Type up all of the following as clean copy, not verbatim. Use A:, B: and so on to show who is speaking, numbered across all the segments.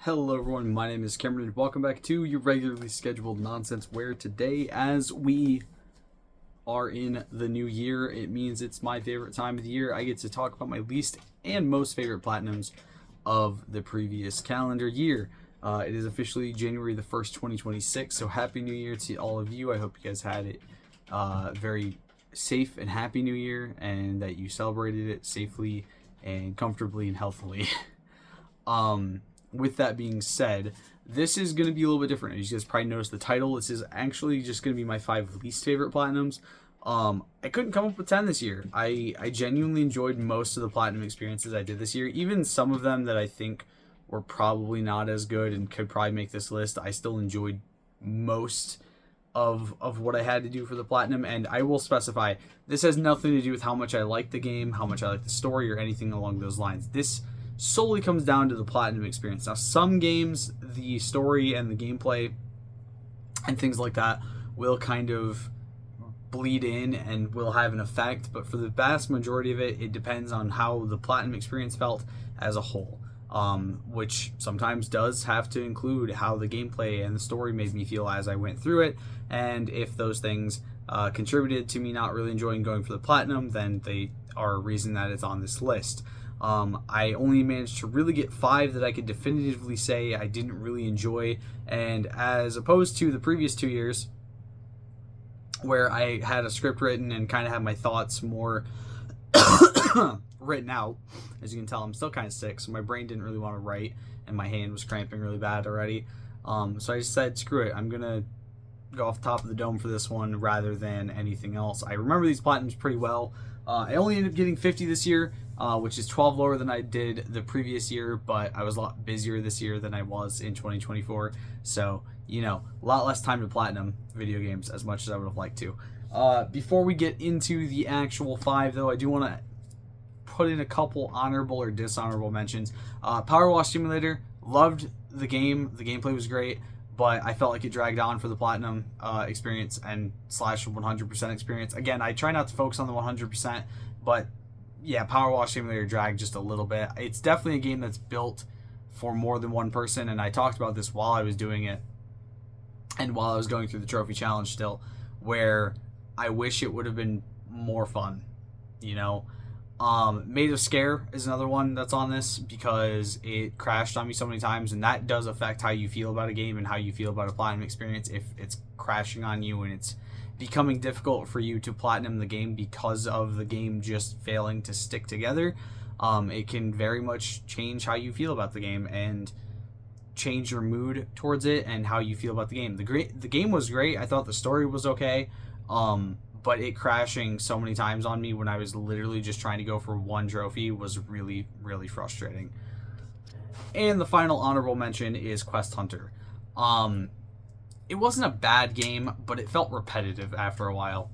A: Hello everyone, my name is Cameron and welcome back to your regularly scheduled nonsense, where today, as we are in the new year, it means it's my favorite time of the year. I get to talk about my least and most favorite platinums of the previous calendar year. It is officially January the 1st, 2026, so happy new year to all of you. I hope you guys had it very safe and happy new year, and that you celebrated it safely and comfortably and healthily. With that being said, this is going to be a little bit different. As you guys probably noticed the title, this is actually just going to be my 5 least favorite platinums. I couldn't come up with 10 this year. I genuinely enjoyed most of the platinum experiences I did this year. Even some of them that I think were probably not as good and could probably make this list, I still enjoyed most of what I had to do for the platinum. And I will specify, this has nothing to do with how much I like the game, how much I like the story, or anything along those lines. This solely comes down to the platinum experience. Now, some games, the story and the gameplay and things like that will kind of bleed in and will have an effect, but for the vast majority of it, it depends on how the platinum experience felt as a whole, which sometimes does have to include how the gameplay and the story made me feel as I went through it. And if those things contributed to me not really enjoying going for the platinum, then they are a reason that it's on this list. I only managed to really get 5 that I could definitively say I didn't really enjoy, and as opposed to the previous 2 years where I had a script written and kind of had my thoughts more written out. As you can tell, I'm still kind of sick, so my brain didn't really want to write, and my hand was cramping really bad already. So I just said, screw it, I'm gonna go off the top of the dome for this one rather than anything else. I remember these platinums pretty well. I only ended up getting 50 this year, which is 12 lower than I did the previous year, but I was a lot busier this year than I was in 2024. So, you know, a lot less time to platinum video games as much as I would have liked to. Before we get into the actual 5, though, I do want to put in a couple honorable or dishonorable mentions. Power Wash Simulator, loved the game. The gameplay was great, but I felt like it dragged on for the platinum experience and slash 100% experience. Again, I try not to focus on the 100%, but yeah, Power Wash Simulator dragged just a little bit. It's definitely a game that's built for more than one person, and I talked about this while I was doing it and while I was going through the trophy challenge still, where I wish it would have been more fun, you know? Made of Scare is another one that's on this because it crashed on me so many times, and that does affect how you feel about a game and how you feel about a platinum experience. If it's crashing on you and it's becoming difficult for you to platinum the game because of the game just failing to stick together, it can very much change how you feel about the game and change your mood towards it and how you feel about the game. The game was great. I thought the story was okay. But it crashing so many times on me when I was literally just trying to go for one trophy was really, really frustrating. And the final honorable mention is Quest Hunter. It wasn't a bad game, but it felt repetitive after a while.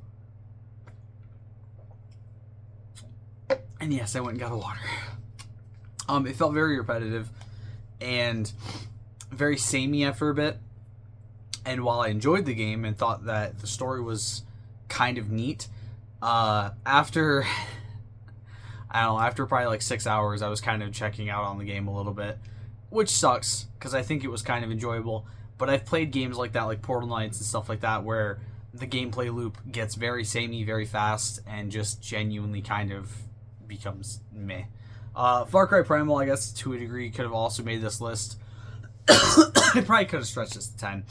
A: And yes, I went and got a water. It felt very repetitive and very samey after a bit. And while I enjoyed the game and thought that the story was kind of neat, after probably like 6 hours, I was kind of checking out on the game a little bit, which sucks because I think it was kind of enjoyable. But I've played games like that, like Portal Knights and stuff like that, where the gameplay loop gets very samey very fast and just genuinely kind of becomes meh. Far Cry Primal, I guess to a degree, could have also made this list. It probably could have stretched this to 10.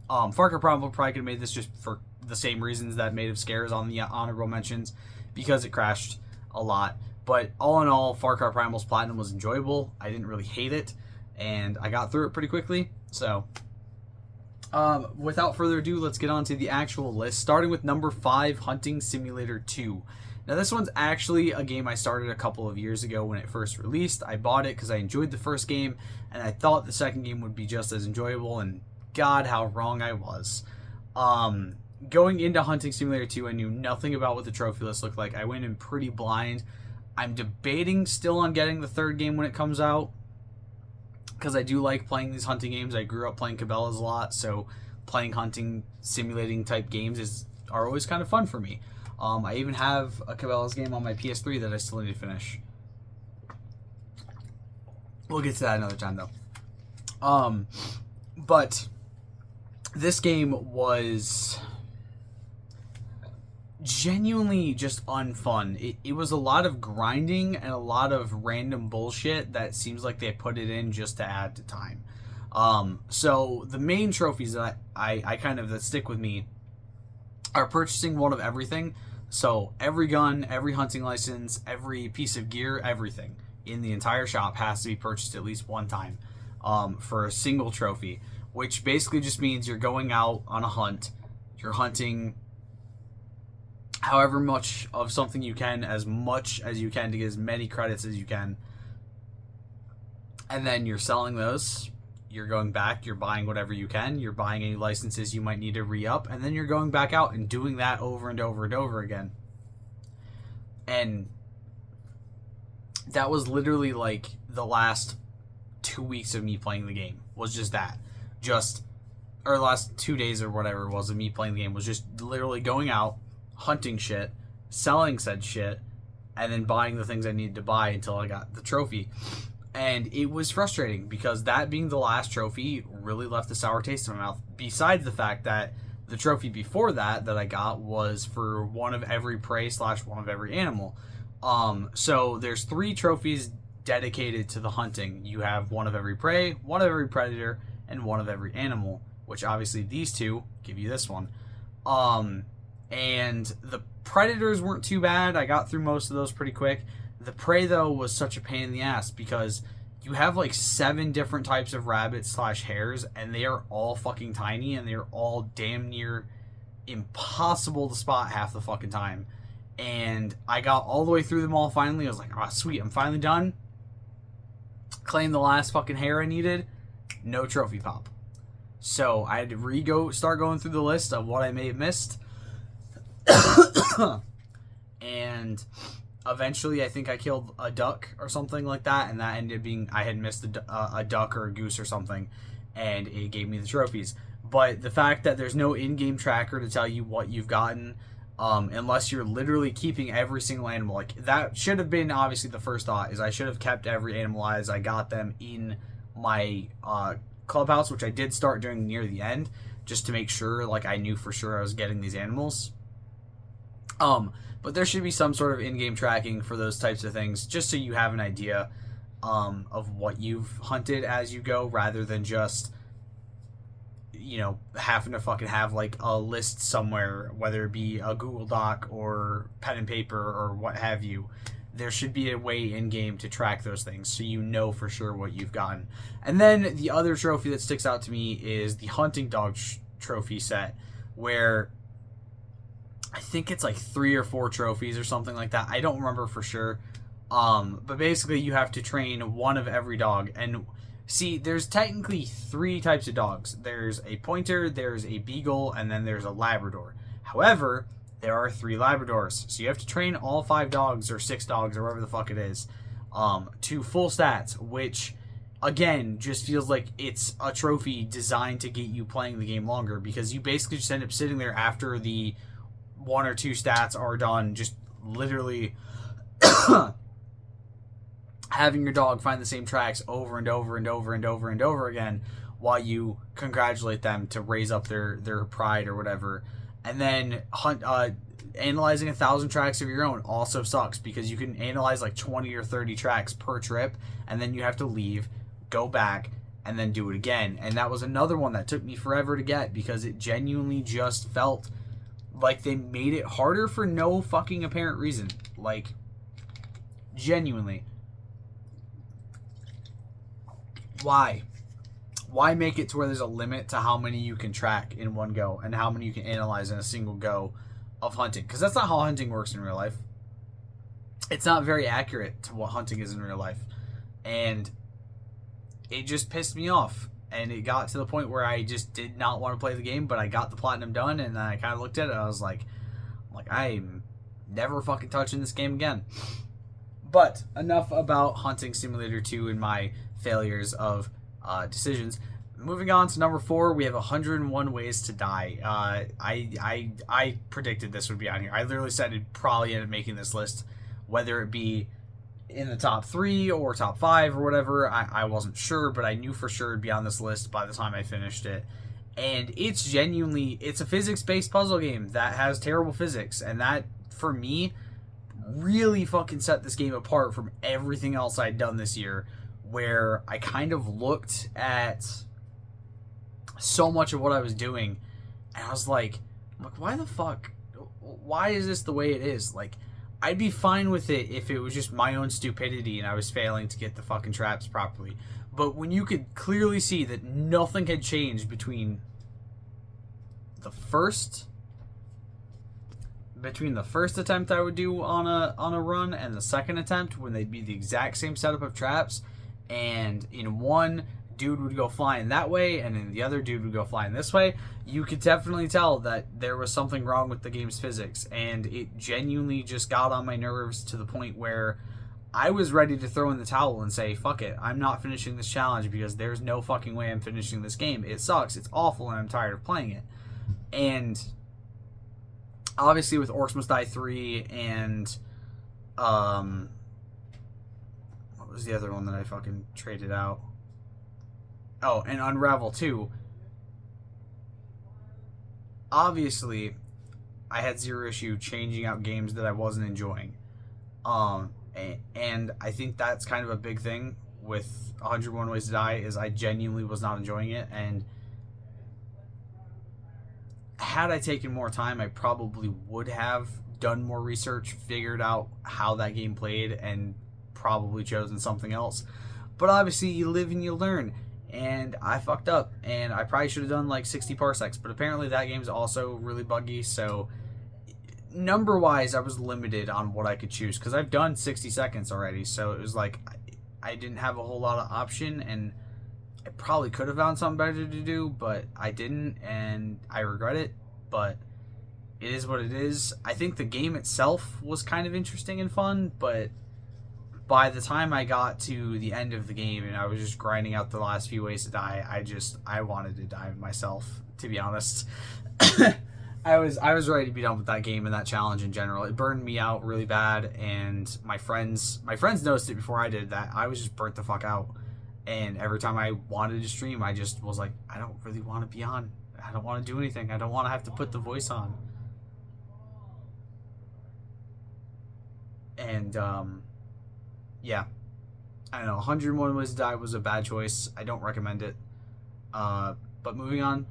A: Far Cry Primal probably could have made this just for the same reasons that Made of Scare is on the honorable mentions, because it crashed a lot. But all in all, Far Cry Primal's platinum was enjoyable. I didn't really hate it, and I got through it pretty quickly. So, without further ado, let's get on to the actual list, starting with number 5, Hunting Simulator 2. Now, this one's actually a game I started a couple of years ago when it first released. I bought it because I enjoyed the first game, and I thought the second game would be just as enjoyable, and God, how wrong I was. Going into Hunting Simulator 2, I knew nothing about what the trophy list looked like. I went in pretty blind. I'm debating still on getting the third game when it comes out, because I do like playing these hunting games. I grew up playing Cabela's a lot, so playing hunting simulating type games are always kind of fun for me. I even have a Cabela's game on my PS3 that I still need to finish. We'll get to that another time, though. But this game was genuinely just unfun. It was a lot of grinding and a lot of random bullshit that seems like they put it in just to add to time. So the main trophies that I kind of that stick with me are purchasing one of everything. So every gun, every hunting license, every piece of gear, everything in the entire shop has to be purchased at least one time for a single trophy, which basically just means you're going out on a hunt, you're hunting however much of something you can, as much as you can to get as many credits as you can, and then you're selling those. You're going back, you're buying whatever you can, you're buying any licenses you might need to re-up, and then you're going back out and doing that over and over and over again. And that was literally like the last 2 weeks of me playing the game, was just that. Or the last 2 days or whatever it was of me playing the game, was just literally going out, hunting shit, selling said shit, and then buying the things I needed to buy until I got the trophy. And it was frustrating because that being the last trophy really left a sour taste in my mouth. Besides the fact that the trophy before that I got was for one of every prey / one of every animal. So there's 3 trophies dedicated to the hunting. You have one of every prey, one of every predator, and one of every animal, which obviously these 2 give you this one. And the predators weren't too bad. I got through most of those pretty quick. The prey, though, was such a pain in the ass because you have like 7 different types of rabbits / hares, and they are all fucking tiny, and they're all damn near impossible to spot half the fucking time. And I got all the way through them all finally. I was like, oh, sweet, I'm finally done. Claimed the last fucking hare I needed. No trophy pop. So I had to start going through the list of what I may have missed. And eventually I think I killed a duck or something like that, and that ended up being I had missed a duck or a goose or something, and it gave me the trophies. But the fact that there's no in-game tracker to tell you what you've gotten, unless you're literally keeping every single animal, like that should have been obviously the first thought, is I should have kept every animal as I got them in my clubhouse, which I did start doing near the end, just to make sure like I knew for sure I was getting these animals. But there should be some sort of in-game tracking for those types of things, just so you have an idea of what you've hunted as you go, rather than just, you know, having to fucking have like a list somewhere, whether it be a Google Doc or pen and paper or what have you. There should be a way in-game to track those things so you know for sure what you've gotten. And then the other trophy that sticks out to me is the hunting dog trophy set, where I think it's like 3 or 4 trophies or something like that. I don't remember for sure. But basically you have to train one of every dog. And see, there's technically 3 types of dogs. There's a pointer, there's a beagle, and then there's a Labrador. However, there are 3 Labradors. So you have to train all 5 dogs or 6 dogs or whatever the fuck it is to full stats, which again just feels like it's a trophy designed to get you playing the game longer, because you basically just end up sitting there after the 1 or 2 stats are done, just literally having your dog find the same tracks over and over and over and over and over again while you congratulate them to raise up their pride or whatever. And then analyzing 1,000 tracks of your own also sucks, because you can analyze like 20 or 30 tracks per trip, and then you have to leave, go back, and then do it again. And that was another one that took me forever to get, because it genuinely just felt like they made it harder for no fucking apparent reason. Like, genuinely. Why? Why make it to where there's a limit to how many you can track in one go and how many you can analyze in a single go of hunting? Because that's not how hunting works in real life. It's not very accurate to what hunting is in real life. And it just pissed me off. And it got to the point where I just did not want to play the game, but I got the platinum done, and then I kind of looked at it, and I was like, I'm never fucking touching this game again. But enough about Hunting Simulator 2 and my failures of decisions. Moving on to number 4, we have 101 Ways to Die. I predicted this would be on here. I literally said it'd probably end up making this list, whether it be in the top 3 or top 5 or whatever. I wasn't sure, but I knew for sure it'd be on this list by the time I finished it. And it's a physics-based puzzle game that has terrible physics, and that, for me, really fucking set this game apart from everything else I'd done this year, where I kind of looked at so much of what I was doing, and I was like, why the fuck? Why is this the way it is? Like, I'd be fine with it if it was just my own stupidity and I was failing to get the fucking traps properly. But when you could clearly see that nothing had changed between the first attempt I would do on a run and the second attempt, when they'd be the exact same setup of traps, and in one, dude would go flying that way and then the other dude would go flying this way, you could definitely tell that there was something wrong with the game's physics, and it genuinely just got on my nerves to the point where I was ready to throw in the towel and say, fuck it, I'm not finishing this challenge because there's no fucking way I'm finishing this game. It sucks, it's awful, and I'm tired of playing it. And obviously with Orcs Must Die 3 and what was the other one that I fucking traded out? Oh, and Unravel 2. Obviously, I had zero issue changing out games that I wasn't enjoying. And I think that's kind of a big thing with 101 Ways to Die, is I genuinely was not enjoying it, and had I taken more time, I probably would have done more research, figured out how that game played, and probably chosen something else. But obviously, you live and you learn, and I fucked up, and I probably should have done like 60 parsecs, but apparently that game's also really buggy, so number-wise, I was limited on what I could choose, because I've done 60 seconds already, so it was like, I didn't have a whole lot of option, and I probably could have found something better to do, but I didn't, and I regret it, but it is what it is. I think the game itself was kind of interesting and fun, but by the time I got to the end of the game and I was just grinding out the last few ways to die, I wanted to die myself, to be honest. I was ready to be done with that game and that challenge in general. It burned me out really bad, and my friends noticed it before I did. That I was just burnt the fuck out. And every time I wanted to stream, I just was like, I don't really want to be on. I don't want to do anything. I don't want to have to put the voice on. And, yeah. I don't know. 101 Ways to Die was a bad choice. I don't recommend it. But moving on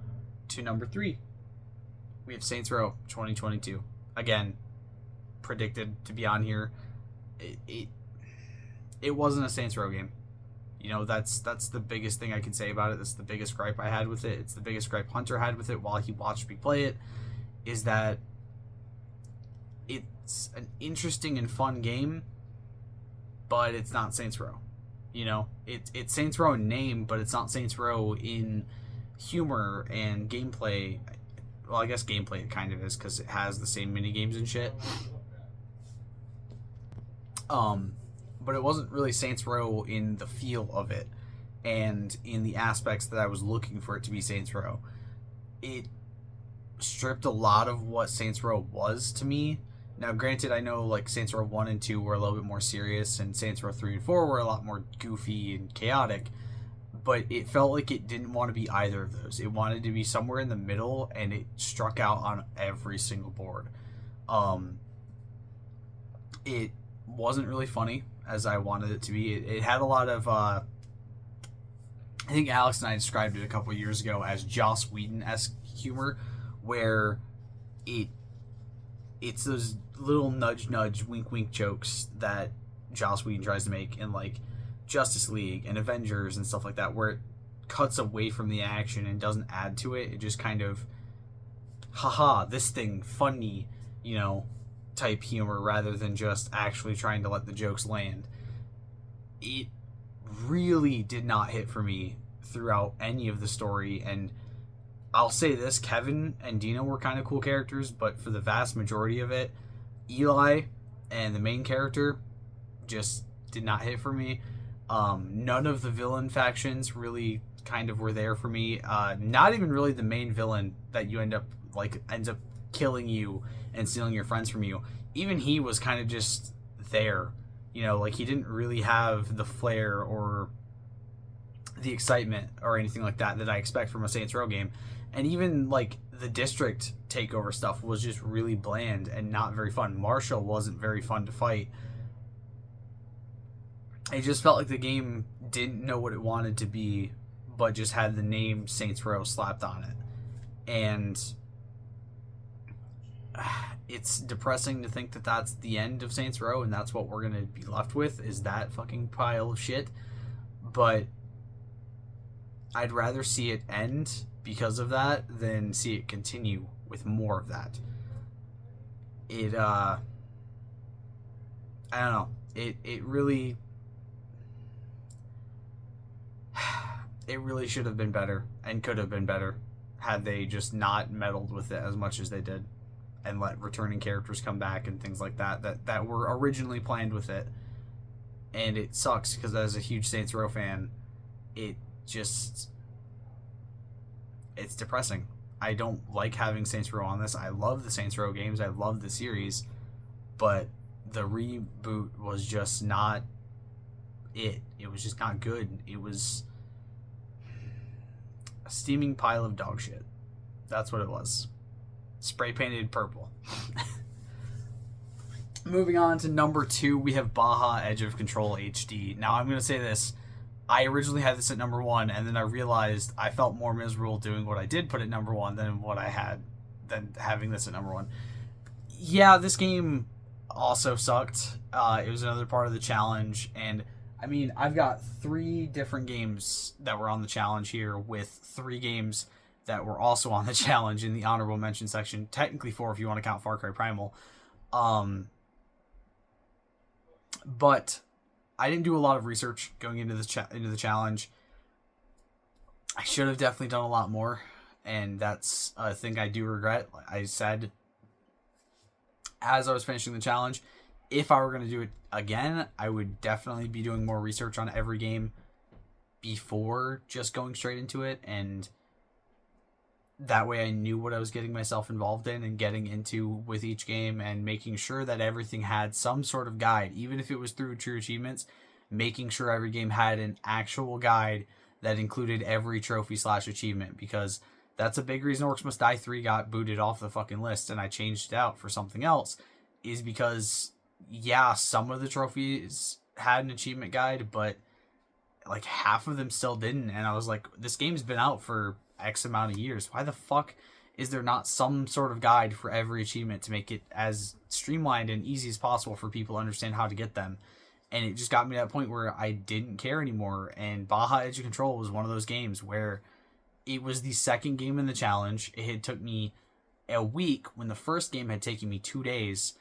A: to number 3. We have Saints Row 2022. Again, predicted to be on here. It wasn't a Saints Row game. You know, that's the biggest thing I can say about it. That's the biggest gripe I had with it. It's the biggest gripe Hunter had with it while he watched me play it, is that it's an interesting and fun game, but it's not Saints Row. You know, it's Saints Row in name, but it's not Saints Row in humor and gameplay. Well, I guess gameplay it kind of is, because it has the same mini games and shit. But it wasn't really Saints Row in the feel of it, and in the aspects that I was looking for it to be Saints Row. It stripped a lot of what Saints Row was to me. Now, granted, I know like Saints Row 1 and 2 were a little bit more serious, and Saints Row 3 and 4 were a lot more goofy and chaotic, but it felt like it didn't want to be either of those. It wanted to be somewhere in the middle, and it struck out on every single board. It wasn't really funny as I wanted it to be. It had a lot of, I think Alex and I described it a couple years ago as Joss Whedon-esque humor, where it's those little nudge, wink jokes that Joss Whedon tries to make in like Justice League and Avengers and stuff like that, where it cuts away from the action and doesn't add to it. It just kind of, haha, this thing, funny, you know, type humor, rather than just actually trying to let the jokes land. It really did not hit for me throughout any of the story, and I'll say this, Kevin and Dina were kind of cool characters, but for the vast majority of it, Eli and the main character just did not hit for me. None of the villain factions really kind of were there for me. Not even really the main villain that you ends up killing you and stealing your friends from you. Even he was kind of just there, You know, like, he didn't really have the flair or the excitement or anything like that I expect from a Saints Row game. And even, like, the district takeover stuff was just really bland and not very fun. Marshall wasn't very fun to fight. It just felt like the game didn't know what it wanted to be, but just had the name Saints Row slapped on it. And it's depressing to think that that's the end of Saints Row and that's what we're going to be left with, is that fucking pile of shit. But I'd rather see it end because of that than see it continue with more of that. I don't know. It really should have been better and could have been better had they just not meddled with it as much as they did and let returning characters come back and things like that were originally planned with it. And it sucks because as a huge Saints Row fan, it's depressing. I don't like having Saints Row on this. I love the Saints Row games. I love the series. But the reboot was just not it. It was just not good. It was a steaming pile of dog shit. That's what it was. Spray painted purple. Moving on to number 2, we have Baja Edge of Control HD. Now, I'm going to say this. I originally had this at number 1, and then I realized I felt more miserable doing what I did put at number 1 than having this at number 1. Yeah, this game also sucked. It was another part of the challenge, and I mean, I've got 3 different games that were on the challenge here, with 3 games that were also on the challenge in the honorable mention section. Technically 4 if you want to count Far Cry Primal. But I didn't do a lot of research going into the challenge. I should have definitely done a lot more, and that's a thing I do regret. I said as I was finishing the challenge, if I were going to do it again, I would definitely be doing more research on every game before just going straight into it, and that way I knew what I was getting myself involved in and getting into with each game, and making sure that everything had some sort of guide, even if it was through True Achievements, making sure every game had an actual guide that included every trophy / achievement, because that's a big reason Orcs Must Die 3 got booted off the fucking list and I changed it out for something else, is because, yeah, some of the trophies had an achievement guide, but like half of them still didn't, and I was like, this game's been out for X amount of years. Why the fuck is there not some sort of guide for every achievement to make it as streamlined and easy as possible for people to understand how to get them? And it just got me to that point where I didn't care anymore. And Baja Edge of Control was one of those games where it was the second game in the challenge. It had took me a week when the first game had taken me 2 days.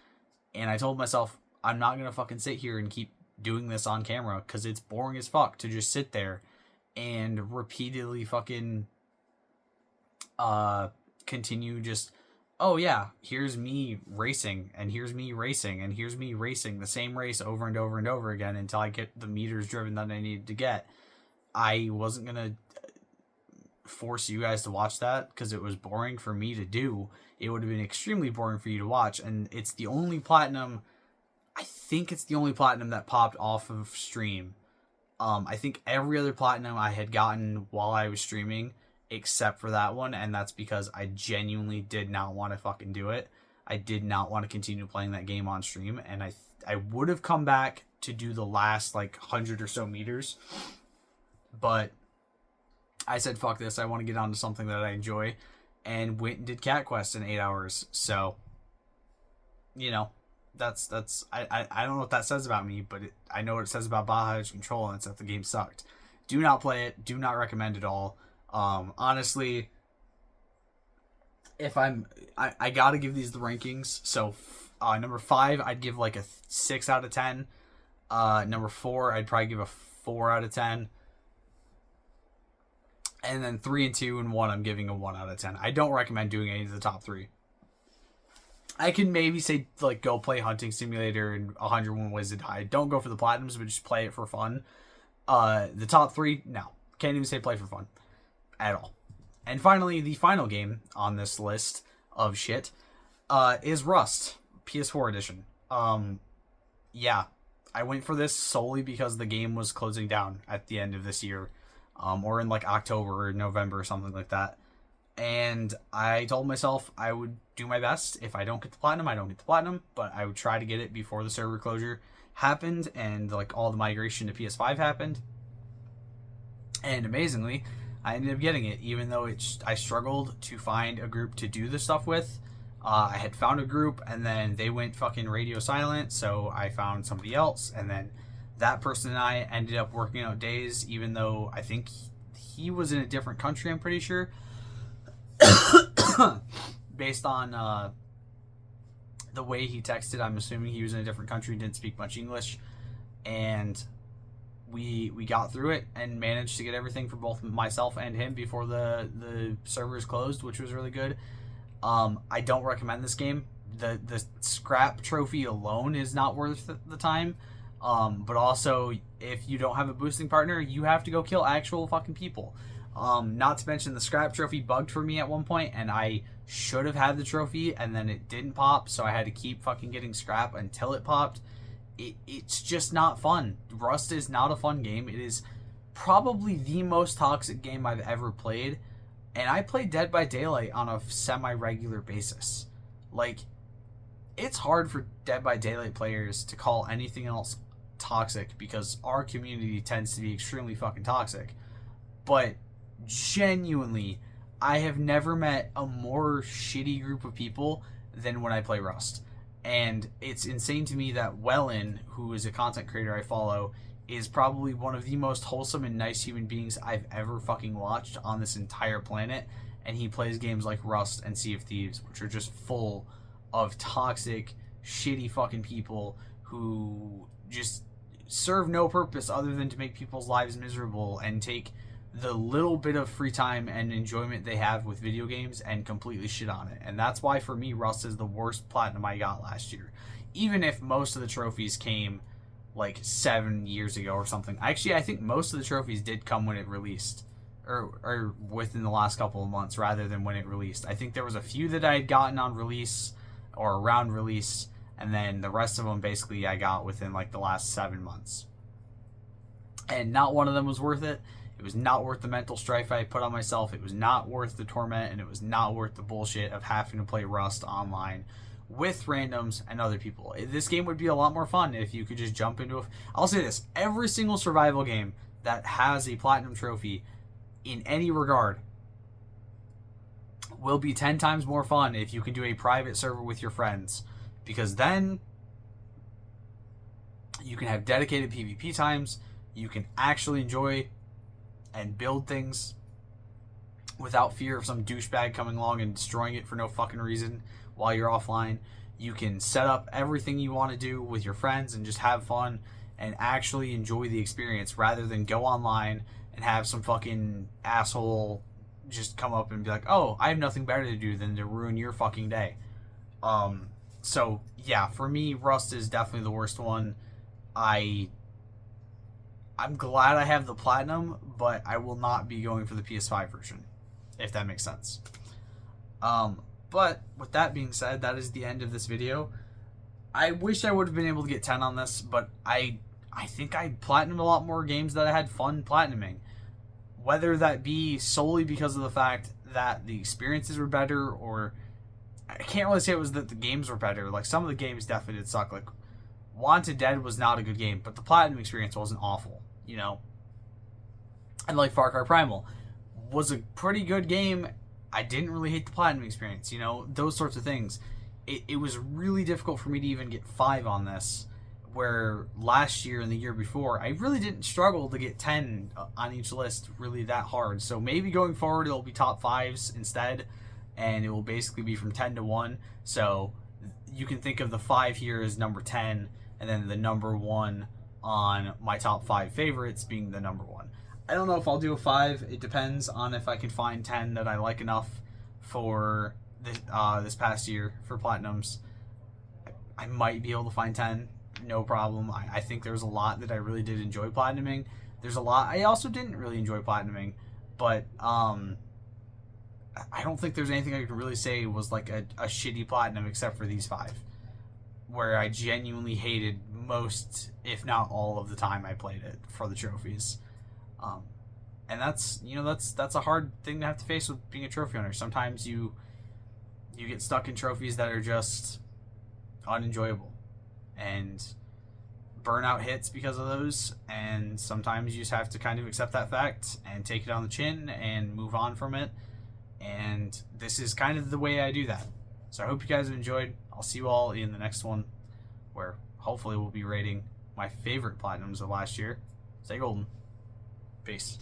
A: And I told myself, I'm not going to fucking sit here and keep doing this on camera because it's boring as fuck to just sit there and repeatedly fucking continue just, oh yeah, here's me racing, and here's me racing, and here's me racing the same race over and over and over again until I get the meters driven that I needed to get. I wasn't gonna force you guys to watch that because it was boring for me to do. It would have been extremely boring for you to watch, and it's the only platinum, I think it's the only platinum that popped off of stream. I think every other platinum I had gotten while I was streaming except for that one, and that's because I genuinely did not want to fucking do it. I did not want to continue playing that game on stream, and I would have come back to do the last like 100 or so meters, but I said fuck this, I want to get on to something that I enjoy, and went and did Cat Quest in 8 hours. So, you know, that's I don't know what that says about me, but I know what it says about Baja Edge Control, and it's that the game sucked. Do not play it. Do not recommend it all. Honestly, if I gotta give these the rankings. So, number 5, I'd give like a 6 out of 10. Number 4, I'd probably give a 4 out of 10. And then 3 and 2 and 1, I'm giving a 1 out of 10. I don't recommend doing any of the top 3. I can maybe say, like, go play Hunting Simulator and 101 Ways to Die. Don't go for the platinums, but just play it for fun. The top 3, no. Can't even say play for fun at all. And finally, the final game on this list of shit is Rust, PS4 edition. Yeah, I went for this solely because the game was closing down at the end of this year, or in like October or November or something like that. And I told myself I would do my best. If I don't get the platinum, I don't get the platinum, but I would try to get it before the server closure happened and like all the migration to PS5 happened. And amazingly, I ended up getting it, even though I struggled to find a group to do this stuff with. I had found a group, and then they went fucking radio silent, so I found somebody else, and then that person and I ended up working out days, even though I think he was in a different country, I'm pretty sure. Based on the way he texted, I'm assuming he was in a different country, didn't speak much English, and we got through it and managed to get everything for both myself and him before the servers closed, which was really good. I don't recommend this game. The scrap trophy alone is not worth the time. But also, if you don't have a boosting partner, you have to go kill actual fucking people. Not to mention the scrap trophy bugged for me at one point, and I should have had the trophy, and then it didn't pop, so I had to keep fucking getting scrap until it popped. It's just not fun. Rust is not a fun game. It is probably the most toxic game I've ever played, and I play Dead by Daylight on a semi-regular basis. Like, it's hard for Dead by Daylight players to call anything else toxic because our community tends to be extremely fucking toxic. But genuinely, I have never met a more shitty group of people than when I play Rust. And it's insane to me that Wellen, who is a content creator I follow, is probably one of the most wholesome and nice human beings I've ever fucking watched on this entire planet. And he plays games like Rust and Sea of Thieves, which are just full of toxic, shitty fucking people who just serve no purpose other than to make people's lives miserable and take the little bit of free time and enjoyment they have with video games and completely shit on it. And that's why, for me, Rust is the worst platinum I got last year. Even if most of the trophies came like 7 years ago or something. Actually, I think most of the trophies did come when it released. Or within the last couple of months rather than when it released. I think there was a few that I had gotten on release or around release, and then the rest of them basically I got within like the last 7 months. And not one of them was worth it. It was not worth the mental strife I put on myself. It was not worth the torment, and it was not worth the bullshit of having to play Rust online with randoms and other people. This game would be a lot more fun if you could just jump into a... I'll say this, every single survival game that has a platinum trophy in any regard will be 10 times more fun if you can do a private server with your friends, because then you can have dedicated PvP times, you can actually enjoy and build things without fear of some douchebag coming along and destroying it for no fucking reason while you're offline. You can set up everything you want to do with your friends and just have fun and actually enjoy the experience rather than go online and have some fucking asshole just come up and be like, oh, I have nothing better to do than to ruin your fucking day. So yeah, for me, Rust is definitely the worst one. I'm glad I have the platinum, but I will not be going for the PS5 version, if that makes sense. But with that being said, that is the end of this video. I wish I would have been able to get 10 on this, but I think I platinumed a lot more games that I had fun platinuming. Whether that be solely because of the fact that the experiences were better, or I can't really say it was that the games were better. Like, some of the games definitely did suck. Like, Wanted Dead was not a good game, but the platinum experience wasn't awful, you know? And like Far Cry Primal was a pretty good game. I didn't really hate the platinum experience, you know? Those sorts of things. It was really difficult for me to even get 5 on this, where last year and the year before, I really didn't struggle to get 10 on each list really that hard. So maybe going forward, it'll be top 5s instead, and it will basically be from 10 to 1. So you can think of the 5 here as number 10, and then the number 1 on my top 5 favorites being the number 1. I don't know if I'll do a 5. It depends on if I can find 10 that I like enough for this past year for platinums. I might be able to find 10, no problem. I think there's a lot that I really did enjoy platinuming. There's a lot I also didn't really enjoy platinuming, but I don't think there's anything I could really say was like a shitty platinum except for these 5. where I genuinely hated most, if not all, of the time I played it for the trophies. Um, and that's a hard thing to have to face with being a trophy hunter. Sometimes you get stuck in trophies that are just unenjoyable, and burnout hits because of those, and sometimes you just have to kind of accept that fact and take it on the chin and move on from it. And this is kind of the way I do that. So I hope you guys have enjoyed. I'll see you all in the next one, where hopefully we'll be rating my favorite platinums of last year. Stay golden. Peace.